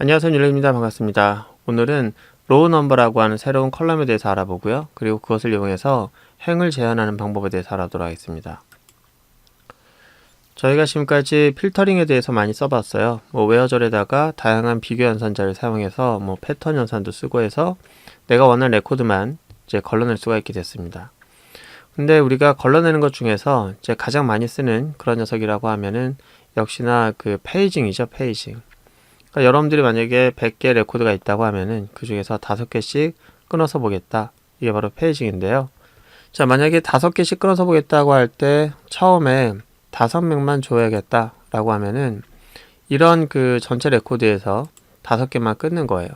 안녕하세요, 율레입니다. 반갑습니다. 오늘은 로우 넘버라고 하는 새로운 컬럼에 대해서 알아보고요. 그리고 그것을 이용해서 행을 제한하는 방법에 대해서 알아보도록 하겠습니다. 저희가 지금까지 필터링에 대해서 많이 써봤어요. 웨어절에다가 다양한 비교 연산자를 사용해서 패턴 연산도 쓰고 해서 내가 원하는 레코드만 이제 걸러낼 수가 있게 됐습니다. 근데 우리가 걸러내는 것 중에서 이제 가장 많이 쓰는 그런 녀석이라고 하면은 역시나 그 페이징이죠, 페이징. 그러니까 여러분들이 만약에 100개 레코드가 있다고 하면은 그 중에서 5개씩 끊어서 보겠다. 이게 바로 페이징인데요. 자, 만약에 5개씩 끊어서 보겠다고 할 때 처음에 5명만 줘야겠다 라고 하면은 이런 그 전체 레코드에서 5개만 끊는 거예요.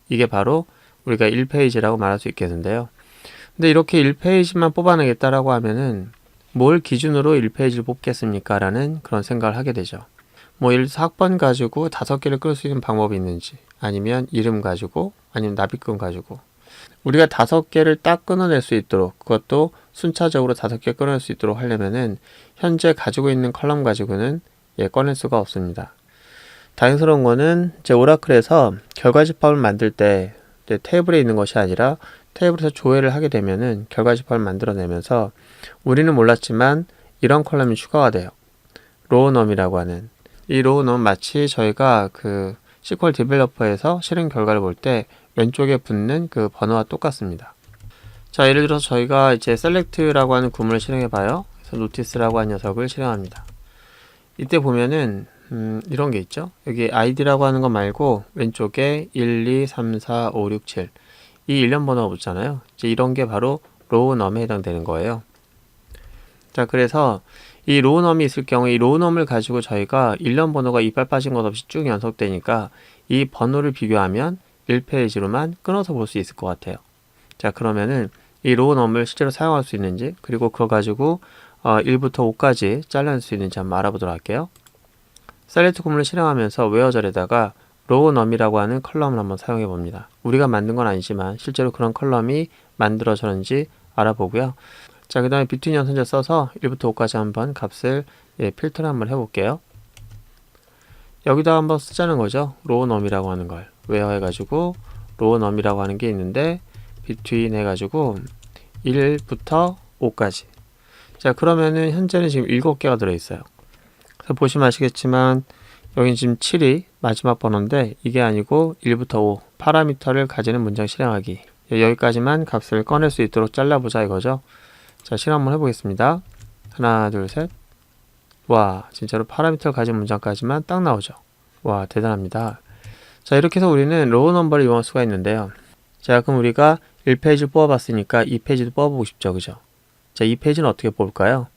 이게 바로 우리가 1페이지라고 말할 수 있겠는데요. 근데 이렇게 1페이지만 뽑아내겠다라고 하면은 뭘 기준으로 1페이지를 뽑겠습니까? 라는 그런 생각을 하게 되죠. 예를 들어서 학번 가지고 5개를 끌 수 있는 방법이 있는지, 아니면 이름 가지고, 아니면 납입금 가지고. 우리가 5개를 딱 끊어낼 수 있도록, 그것도 순차적으로 5개 끊어낼 수 있도록 하려면은 현재 가지고 있는 컬럼 가지고는 꺼낼 수가 없습니다. 다행스러운 거는 이제 오라클에서 결과집합을 만들 때 테이블에 있는 것이 아니라 테이블에서 조회를 하게 되면은 결과집합을 만들어내면서 우리는 몰랐지만 이런 컬럼이 추가가 돼요. 로우넘이라고 하는. 이 로우는 마치 저희가 그 SQL 디벨로퍼에서 실행 결과를 볼 때 왼쪽에 붙는 그 번호와 똑같습니다. 자, 예를 들어서 저희가 이제 select라고 하는 구문을 실행해 봐요. 그래서 notice라고 하는 녀석을 실행합니다. 이때 보면은 이런 게 있죠. 여기 id라고 하는 거 말고 왼쪽에 1, 2, 3, 4, 5, 6, 7 이 일련 번호가 붙잖아요. 이제 이런 게 바로 로우넘에 해당되는 거예요. 자, 그래서 이 로우넘이 있을 경우에 이 로우넘을 가지고 저희가 일련 번호가 이빨 빠진 것 없이 쭉 연속되니까 이 번호를 비교하면 1페이지로만 끊어서 볼 수 있을 것 같아요. 자, 그러면은 이 로우넘을 실제로 사용할 수 있는지, 그리고 그거 가지고 1부터 5까지 잘라낼 수 있는지 한번 알아보도록 할게요. 셀렉트 구문을 실행하면서 웨어절에다가 로우넘이라고 하는 컬럼을 한번 사용해 봅니다. 우리가 만든 건 아니지만 실제로 그런 컬럼이 만들어졌는지 알아보고요. 자, 그 다음에 비트윈 연산자 써서 1부터 5까지 한번 값을 필터를 한번 해볼게요. 여기다 한번 쓰자는 거죠. 로우넘이라고 하는 걸 웨어 해가지고 로우넘이라고 하는 게 있는데 비트윈 해가지고 1부터 5까지. 자, 그러면은 현재는 지금 7개가 들어있어요. 그래서 보시면 아시겠지만 여긴 지금 7이 마지막 번호인데 이게 아니고 1부터 5 파라미터를 가지는 문장 실행하기. 여기까지만 값을 꺼낼 수 있도록 잘라보자 이거죠. 자, 실행 한번 해보겠습니다. 하나, 둘, 셋. 와, 진짜로 파라미터를 가진 문장까지만 딱 나오죠. 와, 대단합니다. 자, 이렇게 해서 우리는 로우 넘버를 이용할 수가 있는데요. 자, 그럼 우리가 1페이지를 뽑아봤으니까 2페이지도 뽑아보고 싶죠, 그죠? 자, 2페이지는 어떻게 뽑을까요?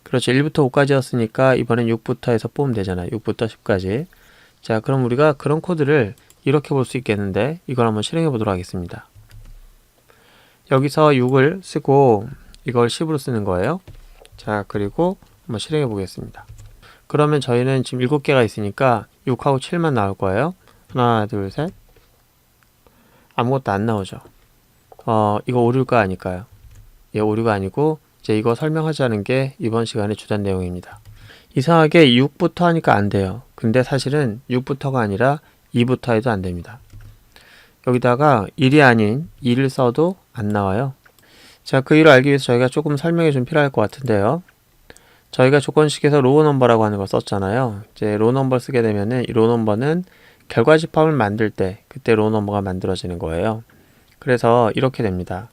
그렇죠. 1부터 5까지였으니까 이번엔 6부터 해서 뽑으면 되잖아요. 6부터 10까지. 자, 그럼 우리가 그런 코드를 이렇게 볼 수 있겠는데 이걸 한번 실행해 보도록 하겠습니다. 여기서 6을 쓰고 이걸 10으로 쓰는 거예요. 자, 그리고 한번 실행해 보겠습니다. 그러면 저희는 지금 7개가 있으니까 6하고 7만 나올 거예요. 하나, 둘, 셋. 아무것도 안 나오죠. 이거 오류가 아닐까요? 예, 오류가 아니고 이제 이거 설명하자는 게 이번 시간의 주된 내용입니다. 이상하게 6부터 하니까 안 돼요. 근데 사실은 6부터가 아니라 2부터 해도 안 됩니다. 여기다가 1이 아닌 2를 써도 안 나와요. 자, 그 이유를 알기 위해서 저희가 조금 설명이 좀 필요할 것 같은데요. 저희가 조건식에서 로우 넘버라고 하는 걸 썼잖아요. 이제 로우 넘버를 쓰게 되면은 이 로우 넘버는 결과집합을 만들 때 그때 로우 넘버가 만들어지는 거예요. 그래서 이렇게 됩니다.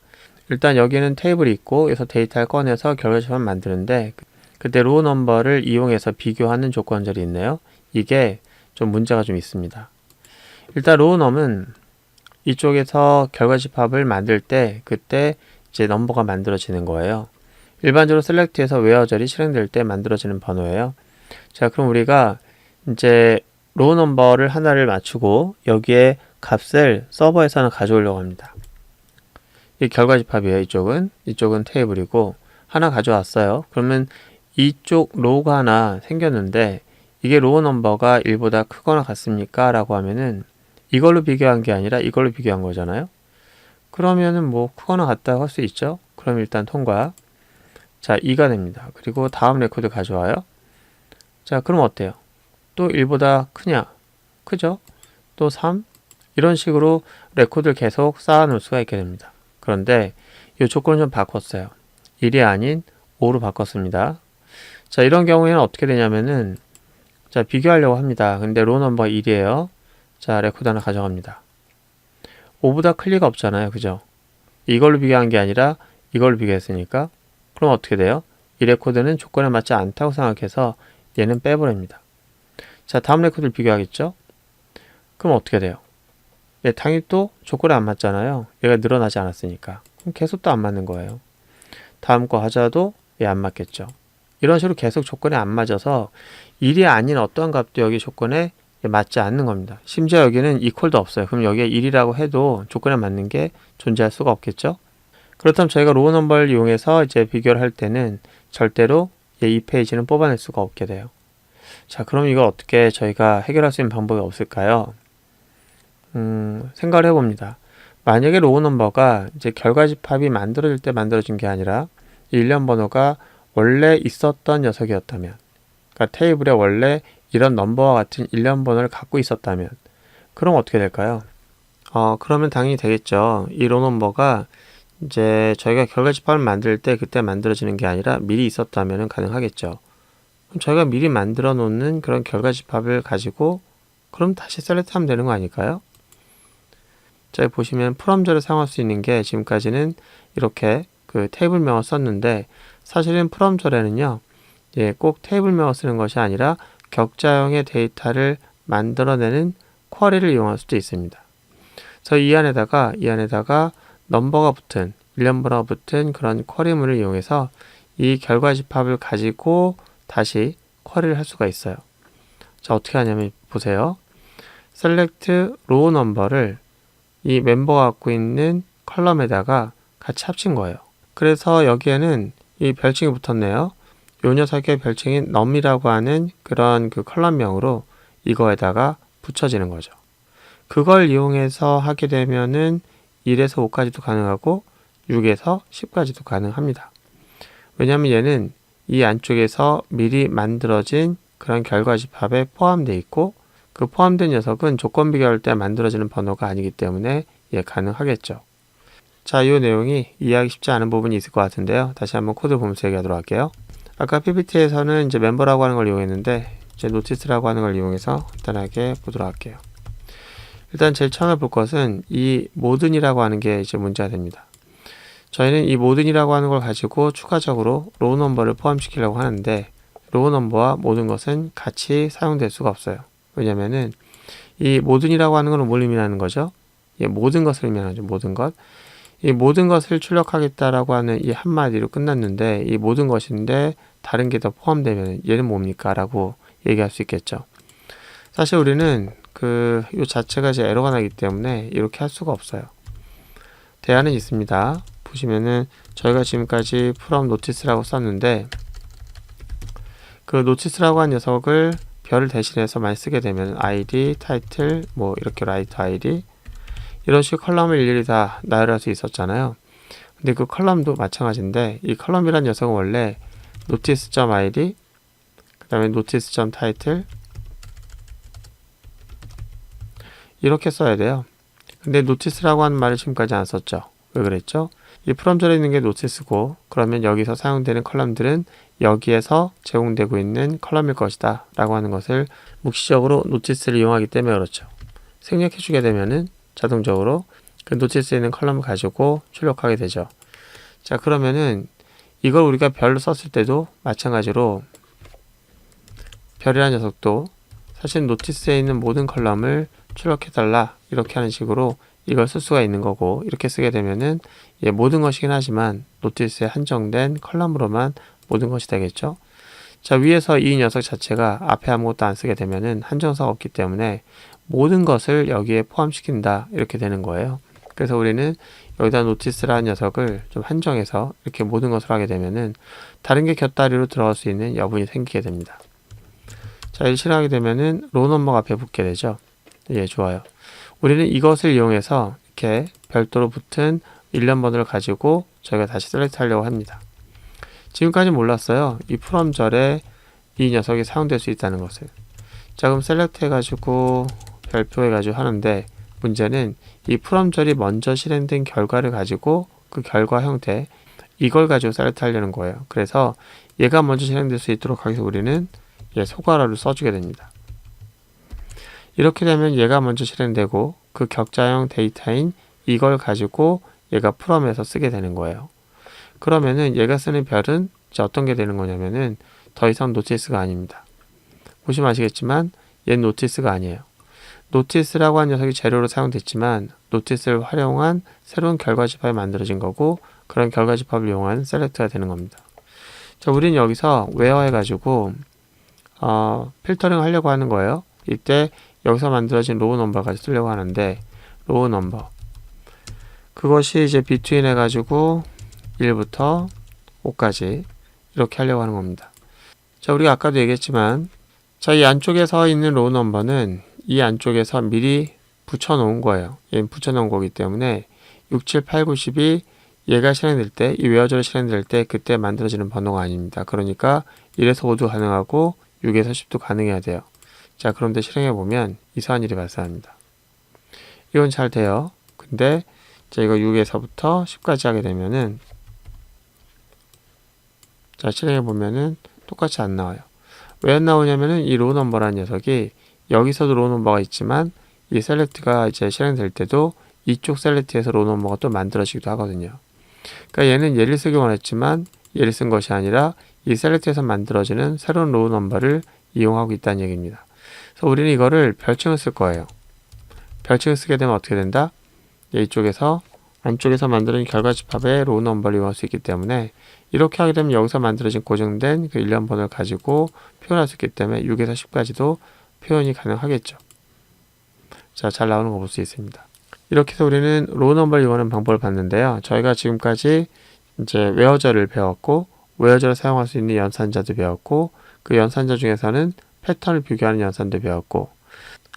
일단 여기는 테이블이 있고 여기서 데이터를 꺼내서 결과집합을 만드는데 그때 로우 넘버를 이용해서 비교하는 조건절이 있네요. 이게 좀 문제가 좀 있습니다. 일단 로우 넘은 이쪽에서 결과집합을 만들 때 그때 이제 넘버가 만들어지는 거예요. 일반적으로 셀렉트에서 웨어절이 실행될 때 만들어지는 번호예요. 자, 그럼 우리가 이제 로우 넘버를 하나를 맞추고 여기에 값을 서버에서는 가져오려고 합니다. 이 결과집합이에요. 이쪽은 테이블이고 하나 가져왔어요. 그러면 이쪽 로우가 하나 생겼는데 이게 로우 넘버가 1보다 크거나 같습니까? 라고 하면은 이걸로 비교한 게 아니라 이걸로 비교한 거잖아요. 그러면은 크거나 같다고 할 수 있죠. 그럼 일단 통과. 자, 2가 됩니다. 그리고 다음 레코드 가져와요. 자, 그럼 어때요? 또 1보다 크냐? 크죠? 또 3 이런 식으로 레코드를 계속 쌓아 놓을 수가 있게 됩니다. 그런데 이 조건을 좀 바꿨어요. 1이 아닌 5로 바꿨습니다. 자, 이런 경우에는 어떻게 되냐면은 자, 비교하려고 합니다. 근데 로우 넘버가 1이에요. 자, 레코드 하나 가져갑니다. 5보다 클 리가 없잖아요. 그죠? 이걸로 비교한 게 아니라 이걸로 비교했으니까. 그럼 어떻게 돼요? 이 레코드는 조건에 맞지 않다고 생각해서 얘는 빼버립니다. 자, 다음 레코드를 비교하겠죠? 그럼 어떻게 돼요? 얘 당연히 또 조건에 안 맞잖아요. 얘가 늘어나지 않았으니까. 그럼 계속 또 안 맞는 거예요. 다음 거 하자도 얘 안 맞겠죠. 이런 식으로 계속 조건에 안 맞아서 1이 아닌 어떠한 값도 여기 조건에 맞지 않는 겁니다. 심지어 여기는 이퀄도 없어요. 그럼 여기에 1이라고 해도 조건에 맞는 게 존재할 수가 없겠죠? 그렇다면 저희가 로우 넘버를 이용해서 이제 비교를 할 때는 절대로 이 페이지는 뽑아낼 수가 없게 돼요. 자, 그럼 이걸 어떻게 저희가 해결할 수 있는 방법이 없을까요? 생각을 해봅니다. 만약에 로우 넘버가 이제 결과 집합이 만들어질 때 만들어진 게 아니라 이 일련 번호가 원래 있었던 녀석이었다면, 그러니까 테이블에 원래 이런 넘버와 같은 일련 번호를 갖고 있었다면, 그럼 어떻게 될까요? 그러면 당연히 되겠죠. 이 로우 넘버가 이제 저희가 결과 집합을 만들 때 그때 만들어지는 게 아니라 미리 있었다면 가능하겠죠. 그럼 저희가 미리 만들어 놓는 그런 결과 집합을 가지고 그럼 다시 셀렉트 하면 되는 거 아닐까요? 자, 여기 보시면 프롬절을 사용할 수 있는 게 지금까지는 이렇게 그 테이블명을 썼는데 사실은 프롬절에는요, 꼭 테이블명을 쓰는 것이 아니라 격자형의 데이터를 만들어내는 쿼리를 이용할 수도 있습니다. 그래서 이 안에다가 넘버가 붙은, 일련번호가 붙은 그런 쿼리문을 이용해서 이 결과 집합을 가지고 다시 쿼리를 할 수가 있어요. 자, 어떻게 하냐면 보세요. select row number를 이 멤버가 갖고 있는 컬럼에다가 같이 합친 거예요. 그래서 여기에는 이 별칭이 붙었네요. 요 녀석의 별칭인 num이라고 하는 그런 그 컬럼명으로 이거에다가 붙여지는 거죠. 그걸 이용해서 하게 되면은 1에서 5까지도 가능하고 6에서 10까지도 가능합니다. 왜냐하면 얘는 이 안쪽에서 미리 만들어진 그런 결과 집합에 포함되어 있고 그 포함된 녀석은 조건 비교할 때 만들어지는 번호가 아니기 때문에 가능하겠죠. 자, 이 내용이 이해하기 쉽지 않은 부분이 있을 것 같은데요. 다시 한번 코드 보면서 얘기하도록 할게요. 아까 PPT에서는 이제 멤버라고 하는 걸 이용했는데 이제 노티스라고 하는 걸 이용해서 간단하게 보도록 할게요. 일단 제일 처음에 볼 것은 이 모든이라고 하는 게 이제 문제가 됩니다. 저희는 이 모든이라고 하는 걸 가지고 추가적으로 로우 넘버를 포함시키려고 하는데 로우 넘버와 모든 것은 같이 사용될 수가 없어요. 왜냐면은 이 모든이라고 하는 건 뭘 의미하는 거죠? 모든 것을 의미하는 거죠. 모든 것. 이 모든 것을 출력하겠다라고 하는 이 한마디로 끝났는데 이 모든 것인데 다른 게 더 포함되면 얘는 뭡니까? 라고 얘기할 수 있겠죠. 사실 우리는 이 자체가 이제 에러가 나기 때문에 이렇게 할 수가 없어요. 대안은 있습니다. 보시면은 저희가 지금까지 from notice라고 썼는데 그 notice라고 한 녀석을 별을 대신해서 많이 쓰게 되면 id, title, 뭐 이렇게 write id 이런 식의 컬럼을 일일이 다 나열할 수 있었잖아요. 근데 그 컬럼도 마찬가지인데 이 컬럼이란 녀석은 원래 notice.id 그 다음에 notice.title 이렇게 써야 돼요. 근데 notice라고 하는 말을 지금까지 안 썼죠. 왜 그랬죠? 이 프롬절에 있는 게 notice고 그러면 여기서 사용되는 컬럼들은 여기에서 제공되고 있는 컬럼일 것이다 라고 하는 것을 묵시적으로 notice를 이용하기 때문에 그렇죠. 생략해 주게 되면은 자동적으로 그 notice에 있는 컬럼을 가지고 출력하게 되죠. 자, 그러면은 이걸 우리가 별로 썼을 때도 마찬가지로 별이라는 녀석도 사실 notice에 있는 모든 컬럼을 출력해달라 이렇게 하는 식으로 이걸 쓸 수가 있는 거고 이렇게 쓰게 되면은 모든 것이긴 하지만 notice에 한정된 컬럼으로만 모든 것이 되겠죠. 자, 위에서 이 녀석 자체가 앞에 아무것도 안 쓰게 되면은 한정사가 없기 때문에 모든 것을 여기에 포함시킨다 이렇게 되는 거예요. 그래서 우리는 여기다 notice라는 녀석을 좀 한정해서 이렇게 모든 것을 하게 되면은 다른 게 곁다리로 들어갈 수 있는 여분이 생기게 됩니다. 자, 일 실행하게 되면은 로우 넘버가 앞에 붙게 되죠. 좋아요. 우리는 이것을 이용해서 이렇게 별도로 붙은 일련 번호를 가지고 저희가 다시 셀렉트 하려고 합니다. 지금까지 몰랐어요. 이 프롬절에 이 녀석이 사용될 수 있다는 것을. 자, 그럼 셀렉트 해가지고 별표해가지고 하는데, 문제는 이 프롬절이 먼저 실행된 결과를 가지고 그 결과 형태, 이걸 가지고 셀렉트 하려는 거예요. 그래서 얘가 먼저 실행될 수 있도록 하기 위해서 우리는 소괄호를 써주게 됩니다. 이렇게 되면 얘가 먼저 실행되고 그 격자형 데이터인 이걸 가지고 얘가 프롬에서 쓰게 되는 거예요. 그러면은 얘가 쓰는 별은 이제 어떤 게 되는 거냐면은 더 이상 노티스가 아닙니다. 보시면 아시겠지만 얘는 노티스가 아니에요. 노티스라고 한 녀석이 재료로 사용됐지만 노티스를 활용한 새로운 결과 집합이 만들어진 거고, 그런 결과 집합을 이용한 셀렉트가 되는 겁니다. 자, 우리는 여기서 웨어 해가지고 필터링 하려고 하는 거예요. 이때 여기서 만들어진 로우 넘버까지 쓰려고 하는데, 로우 넘버 그것이 이제 between 해가지고 1부터 5까지 이렇게 하려고 하는 겁니다. 자, 우리가 아까도 얘기했지만, 자, 이 안쪽에서 있는 로우 넘버는 이 안쪽에서 미리 붙여놓은 거예요. 얘는 붙여놓은 거기 때문에 6, 7, 8, 9, 10이 얘가 실행될 때, 이 웨어절이 실행될 때 그때 만들어지는 번호가 아닙니다. 그러니까 1에서 5도 가능하고 6에서 10도 가능해야 돼요. 자, 그런데 실행해보면 이상한 일이 발생합니다. 이건 잘 돼요. 근데 자, 이거 6에서부터 10까지 하게 되면은, 자, 실행해보면은 똑같이 안 나와요. 왜 안 나오냐면은 이 로우 넘버라는 녀석이 여기서도 로우 넘버가 있지만 이 셀렉트가 이제 실행될 때도 이쪽 셀렉트에서 로우 넘버가 또 만들어지기도 하거든요. 그러니까 얘는 얘를 쓰기 원했지만 얘를 쓴 것이 아니라 이 셀렉트에서 만들어지는 새로운 로우 넘버를 이용하고 있다는 얘기입니다. 그래서 우리는 이거를 별칭을 쓸 거예요. 별칭을 쓰게 되면 어떻게 된다? 이쪽에서 안쪽에서 만들어진 결과 집합의 로우 넘버를 이용할 수 있기 때문에, 이렇게 하게 되면 여기서 만들어진 고정된 그 일련 번호를 가지고 표현할 수 있기 때문에 6에서 10까지도 표현이 가능하겠죠. 자, 잘 나오는 거 볼 수 있습니다. 이렇게 해서 우리는 로우 넘버를 이용하는 방법을 봤는데요. 저희가 지금까지 이제 웨어절을 배웠고, 웨어절을 사용할 수 있는 연산자도 배웠고, 그 연산자 중에서는 패턴을 비교하는 연산도 배웠고,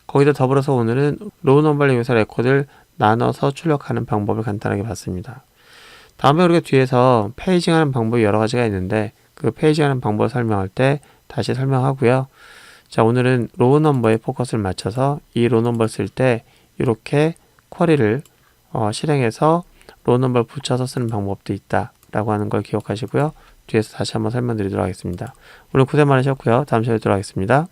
거기다 더불어서 오늘은 로우 넘버를 이용해서 레코드를 나눠서 출력하는 방법을 간단하게 봤습니다. 다음에 우리가 뒤에서 페이징하는 방법이 여러 가지가 있는데, 그 페이징하는 방법을 설명할 때 다시 설명하고요. 자, 오늘은 로우 넘버에 포커스를 맞춰서 이 로우 넘버를 쓸 때 이렇게 쿼리를 실행해서 로우 넘버를 붙여서 쓰는 방법도 있다 라고 하는 걸 기억하시고요. 뒤에서 다시 한번 설명드리도록 하겠습니다. 오늘 고생 많으셨고요. 다음 시간에 뵙도록 하겠습니다.